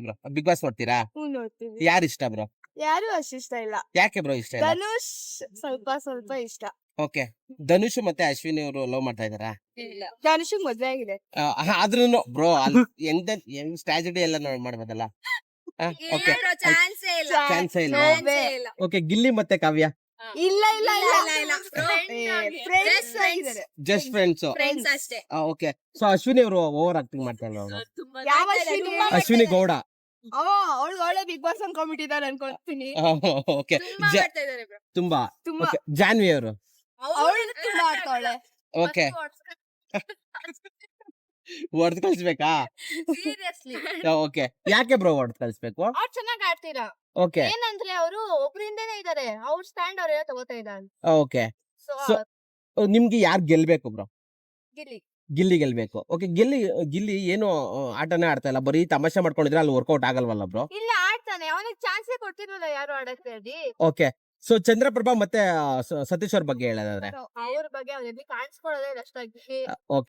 Bro big boss ನೋಡ್ತೀರಾ? ನೋಡ್ತೀವಿ. ಯಾರು ಇಷ್ಟ ಬ್ರೋ? ಯಾರು ಅಷ್ಟು ಇಷ್ಟ ಇಲ್ಲ. ಯಾಕೆ ಬ್ರೋ ಇಷ್ಟ ಇಲ್ಲ? ಧನುಷ್ ಸ್ವಲ್ಪ ಇಷ್ಟ. ಓಕೆ, ಧನುಷ್ ಮತ್ತೆ ಅಶ್ವಿನಿ ಅವರು ಲವ್ ಮಾಡ್ತಾ ಇದಾರಾ? ಧನುಷ್ ಮದ್ವೆ ಆಗಿದೆ. ಆದ್ರೂನು ಬ್ರೋ ಅಲ್ಲಿ ಹೆಂಗ್ ಸ್ಟ್ರಾಟಜಿ ಎಲ್ಲ ಮಾಡ್ಬೋದಲ್ಲ. ಓಕೆ, ಚಾನ್ಸೇ ಇಲ್ಲ. ಓಕೆ, ಗಿಲ್ಲಿ ಮತ್ತೆ ಕಾವ್ಯ ಇಲ್ಲ ಫ್ರೆಂಡ್ಸ್ ಆಗಿದ್ದಾರೆ. Just friends. Okay, so Ashwini ಅವರು ಓವರ್ ಆಕ್ಟಿಂಗ್ ಮಾಡ್ತಾ ಇಲ್ಲ ಅವರು. ಯಾವ ಅಶ್ವಿನಿ? ಅಶ್ವಿನಿ ಗೌಡ. ಅವಳು ಒಳ್ಳೆ ಬಿಗ್ ಬಾಸ್ ಅನ್ಕೊಂಡ್ಬಿಟ್ಟಿದ್ದಾರೆ ಅನ್ಕೊಂತೀನಿ. ಓಕೆ, ತುಂಬಾ. ತುಂಬಾ ಓಕೆ, ಜಾನ್ವಿ ಅವರು. ಅವಳು ತುಂಬಾ ಆಡ್ತಾವಳೆ. ಓಕೆ, ಹೊಡೆದ್ ಕಳ್ಸ್ಬೇಕಾ? ಸೀರಿಯಸ್ಲಿ ಓಕೆ, ಯಾಕೆ ಬ್ರೋ ಹೊಡೆದ್ ಕಳ್ಸ್ಬೇಕು? ಅವ್ರು ಚೆನ್ನಾಗಿ ಆಡ್ತೀರಾ. ಓಕೆ ಏನಂದ್ರೆ ಅವರು ಒಬ್ರಿಂದನೇ ಇದಾರೆ, ಅವ್ರ ಸ್ಟ್ಯಾಂಡ್ ಅವ್ರ ತಗೋತಾ ಇದ್ದಾರೆ. ಓಕೆ, ಸೊ ಸೊ ನಿಮ್ಗೆ ಯಾರು ಗೆಲ್ಬೇಕು ಬ್ರೋ? ಗಿಲ್ಲಿ ಗಿಲ್ಲಿ ಗೆಲ್ಬೇಕು. ಓಕೆ, ಗಿಲ್ಲಿ ಏನು ಆಟನೇ ಆಡ್ತಾ ಇಲ್ಲ, ಬರೀ ತಮಾಷೆ ಮಾಡ್ಕೊಂಡಿದ್ರೆ ಅಲ್ಲಿ ವರ್ಕೌಟ್ ಆಗಲ್ವಲ್ಲ ಬ್ರೋ? ಇಲ್ಲ ಆಡ್ತಾನೆ, ಅವನಿಗೆ ಚಾನ್ಸೇ ಕೊಡ್ತಿರ್ಲಿಲ್ಲ ಯಾರು ಆಡಕ್ಕೆ ಅಲ್ಲಿ. ಓಕೆ, ಸೊ ಚಂದ್ರಪ್ರಭಾ ಮತ್ತೆ ಸತೀಶ್ ಅವ್ರ ಬಗ್ಗೆ ಹೇಳೋದಾದ್ರೆ? ಅವ್ರ ಬಗ್ಗೆ ಅವ್ರು ಎಲ್ಲಿ ಕಾಣಿಸ್ಕೊಳ್ಳೋದೇ ಇಲ್ಲ ಅಷ್ಟಾಗಿ. ಓಕೆ